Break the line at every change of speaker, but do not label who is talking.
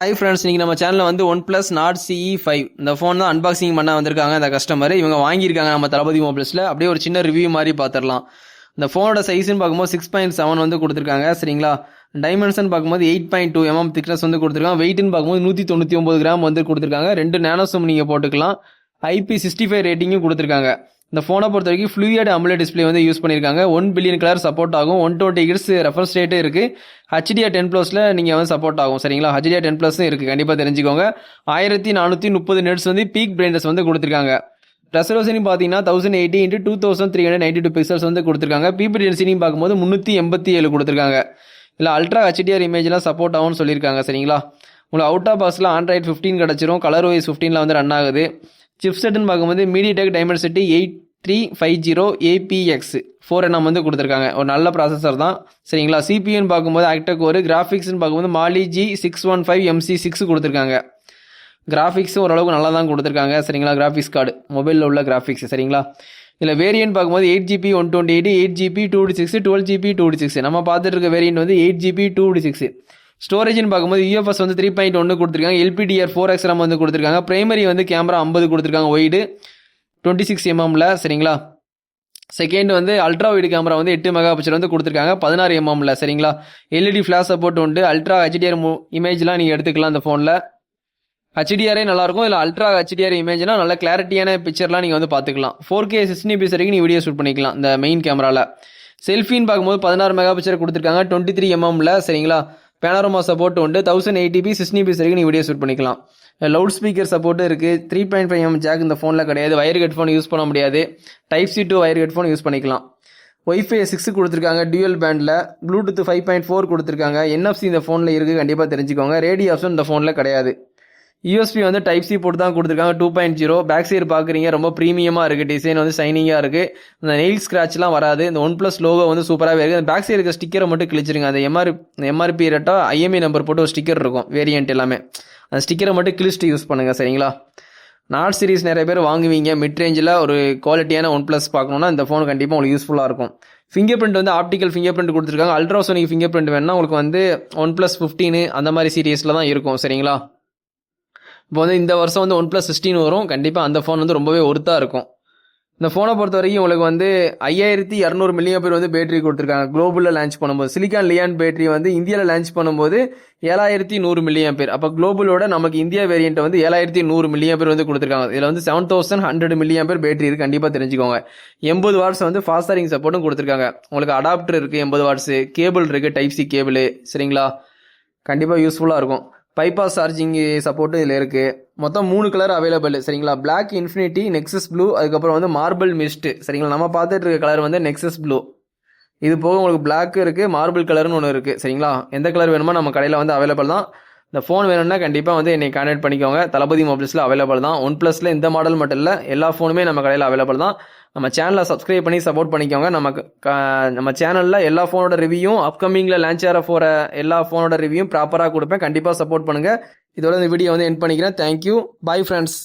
Hi friends, நீங்கள் நம்ம சேனலில் வந்து ஒன் ப்ளஸ் நாட் CE5 இந்த ஃபோன் தான் அன்பாக்சிங் பண்ண வந்திருக்காங்க. இந்த கஸ்டமர் இவங்க வாங்கியிருக்காங்க நம்ம தளபதி மொபைல்ஸில். அப்படியே ஒரு சின்ன ரிவ்யூ மாதிரி பார்த்துடலாம். இந்த ஃபோனோட சைஸ்ன்னு பார்க்கும்போது 6.7 வந்து கொடுத்துருக்காங்க. சரிங்களா, டைமென்ஷன் பார்க்கும்போது 8.2 mm திக்னஸ் வந்து கொடுத்துருக்காங்க. வெயிட்னு பார்க்கும்போது 199 கிராம் வந்து கொடுத்துருக்காங்க. 2 நேனோ சிம் நீங்கள் போட்டுக்கலாம். IP65 ரேட்டிங்கும் கொடுத்துருக்காங்க. இந்த ஃபோனை பொறுத்த வரைக்கும் ஃப்ளூயிட் AMOLED டிஸ்பிளே வந்து யூஸ் பண்ணியிருக்காங்க. 1 பில்லியன் கலர் சப்போர்ட் ஆகும். 120 Hz ரெஃப்ரெஷ் ரேட்டு இருக்குது. HDR10+ல நீங்கள் வந்து சப்போர்ட் ஆகும். சரிங்களா, HDR10+ இருக்குது, கண்டிப்பாக தெரிஞ்சுக்கோங்க. 1430 Hz வந்து பீக் பிரைட்னஸ் வந்து கொடுத்துருக்காங்க. ரெசல்யூஷன் பார்த்தீங்கன்னா 1080x2392 பிக்சல்ஸ் வந்து கொடுத்துருக்காங்க. பிபி டென்சிட்டியும் பார்க்கும்போது 387 கொடுத்துருக்காங்க. இல்லை அல்ட்ரா HDR இமேஜ்லாம் சப்போர்ட் ஆகும்னு சொல்லியிருக்காங்க. சரிங்களா, உங்களுக்கு அவுட் ஆஃப் பாக்ஸில் Android 15 கிடச்சிரும். கலர் OS 15 வந்து ரன் ஆகுது. சிப் செட்டுன்னு பார்க்கும்போது MediaTek Dimensity 8350 APX 4nm வந்து கொடுத்துருக்காங்க. ஒரு நல்ல ப்ராசஸர் தான். சரிங்களா, சிபியூன்னு பார்க்கும்போது ஆக்டா கோர், கிராஃபிக்ஸ்னு பார்க்கும்போது Mali G615 MC6 கொடுத்துருக்காங்க. கிராஃபிக்ஸும் ஓரளவுக்கு நல்லா தான் கொடுத்துருக்காங்க. சரிங்களா, கிராஃபிக்ஸ் கார்டு மொபைலில் உள்ள கிராஃபிக்ஸ். சரிங்களா, இதில் வேரியன்ட் பார்க்கும்போது 8GB 128, 8GB 256, 12GB 256. நம்ம பார்த்துட்டு இருக்க வேரியன்ட் வந்து 8GB 256. ஸ்டோரேஜ்னு பார்க்கும்போது UFS வந்து 3.1 கொடுத்துருக்காங்க. LPDR 4X RAM வந்து கொடுத்துருக்காங்க. பிரைமரி வந்து கேமரா 50 கொடுத்துருக்காங்க, ஒய்டு 26 mmல. சரிங்களா, செகண்ட் வந்து அல்ட்ரா வைடு கேமரா வந்து 8 மெகாபிக்சல் வந்து கொடுத்துருக்காங்க, 16 mmல. சரிங்களா, LED ஃபிளாஷ் சப்போர்ட் உண்டு. அல்ட்ரா HDR இமேஜ்லாம் நீங்கள் எடுத்துக்கலாம் இந்த ஃபோனில். HDRே நல்லாயிருக்கும். இல்லை அல்ட்ரா HDR இமேஜ்னா நல்ல கிளாரிட்டியான பிக்சர்லாம் நீங்கள் வந்து பார்த்துக்கலாம். 4K 60 fps வரைக்கும் நீங்கள் வீடியோ ஷூட் பண்ணிக்கலாம் இந்த மெயின் கேமராவில். செல்ஃபின்னு பார்க்கும்போது 16 மெகாபிக்சல் கொடுத்துருக்காங்க, 23 mmல. சரிங்களா, பேனரோமா சப்போர்ட் உண்டு. 1080p 60 fps வரைக்கும் நீங்கள் வீடியோ ஷூட் பண்ணிக்கலாம். லவுட் ஸ்பீக்கர் சப்போர்ட்டும் இருக்குது. 3.5 mm ஜாக் இந்த ஃபோனில் கிடையாது. வயர் ஹெட்ஃபோன் யூஸ் பண்ண முடியாது. Type-C to wire headphone use பண்ணிக்கலாம். Wi-Fi 6 கொடுத்துருக்காங்க டியூயல் பேண்டில். ப்ளூடூத் 5.4 கொடுத்துருக்காங்க. NFC இந்த ஃபோனில் இருக்குது, கண்டிப்பாக தெரிஞ்சுக்கோங்க. ரேடியோ ஆப்ஷன் இந்த ஃபோனில் கிடையாது. USB வந்து Type-C போட்டு தான் கொடுத்துருக்காங்க 2.0. பேக் சைடு பார்க்குறீங்க, ரொம்ப ப்ரீமியமாக இருக்குது. டிசைன் வந்து ஷைனிங்காக இருக்குது. இந்த நெயில் ஸ்க்ராட்ச்லாம் வராது. இந்த ஒன் ப்ளஸ் லோகோ வந்து சூப்பராகவே இருக்குது. அந்த பேக் சைடு இருக்க ஸ்டிக்கரை மட்டும் கிழிச்சிருங்க. அந்த MRP ரேட்டா IMEI நம்பர் போட்டு ஒரு ஸ்டிக்கர் இருக்கும் வேரியன்ட் எல்லாமே. அந்த ஸ்டிக்கரை மட்டும் கிழிச்சிட்டு யூஸ் பண்ணுங்கள். சரிங்களா, நாட் சீரிஸ் நிறைய பேர் வாங்குவீங்க. மிட் ரேஞ்சில் ஒரு குவாலிட்டியான ஒன் ப்ளஸ் பார்க்கணுன்னா இந்த ஃபோன் கண்டிப்பாக உங்களுக்கு யூஸ்ஃபுல்லாக இருக்கும். ஃபிங்கர் பிரிண்ட் வந்து ஆப்டிக்கல் ஃபிங்கர் பிரிண்ட் கொடுத்துருக்காங்க. அல்ட்ராசோனிக் ஃபிங்கர் பிரிண்ட் வேணுன்னா உங்களுக்கு வந்து ஒன் ப்ளஸ் 15 அந்த மாதிரி சீரியஸில் தான் இருக்கும். சரிங்களா, இப்போ வந்து இந்த வருஷம் வந்து ஒன் ப்ளஸ் 16 வரும். கண்டிப்பாக அந்த ஃபோன் வந்து ரொம்பவே ஒர்த்தாக இருக்கும். இந்த ஃபோனை பொறுத்த வரைக்கும் உங்களுக்கு வந்து 5200 mAh வந்து பேட்டரி கொடுத்துருக்காங்க. குளோபலில் லான்ச் பண்ணும்போது சிலிக்கான் லியான் பேட்டரி வந்து இந்தியாவில் லான்ச் பண்ணும்போது 7100 mAh. அப்போ குளோபலோட நமக்கு இந்தியா வேரியண்ட்டை வந்து 7100 mAh வந்து கொடுத்துருக்காங்க. இதில் வந்து 7100 mAh பேட்டரி இருக்குது, கண்டிப்பாக தெரிஞ்சுக்கோங்க. 80 வாட்ஸ் வந்து ஃபாஸ்ட் சார்ஜிங் சப்போர்ட்டும் கொடுத்துருக்காங்க. உங்களுக்கு அடாப்டர் இருக்குது, 80 வாட்ஸ் கேபிள் இருக்குது, Type-C கேபிள். சரிங்களா, கண்டிப்பாக யூஸ்ஃபுல்லாக இருக்கும். பைபாஸ் சார்ஜிங் சப்போர்ட்டும் இதில் இருக்குது. மொத்தம் 3 கலர் அவைலபிள். சரிங்களா, Black Infinity, Nexus Blue, அதுக்கப்புறம் வந்து மார்பிள் மிஸ்ட். சரிங்களா, நம்ம பார்த்துட்டு இருக்க கலர் வந்து Nexus Blue. இது போக உங்களுக்கு Black இருக்குது, மார்பிள் கலர்னு ஒன்று இருக்குது. சரிங்களா, எந்த கலர் வேணுமோ நம்ம கடையில் வந்து அவைலபிள் தான். இந்த ஃபோன் வேணும்னா கண்டிப்பாக வந்து என்னை கான்டாக்ட் பண்ணிக்கோங்க. தளபதி மொபைல்ஸில் அவைலபிள் தான். ஒன் ப்ளஸில் இந்த மாடல் மட்டும் இல்லை, எல்லா ஃபோனுமே நம்ம கடையில் அவைலபிள் தான். நம்ம சேனலை சப்ஸ்கிரைப் பண்ணி சப்போர்ட் பண்ணிக்கோங்க. நம்ம சேனலில் எல்லா ஃபோனோட ரிவ்யூவும் அப்கமிங்கில் லான்ச் ஆக போகிற எல்லா ஃபோனோட ரிவ்யூவும் ப்ராப்பராக கொடுப்பேன். கண்டிப்பாக சப்போர்ட் பண்ணுங்கள். இதோட இந்த வீடியோ வந்து எண்ட் பண்ணிக்கிறேன். Thank you, bye friends.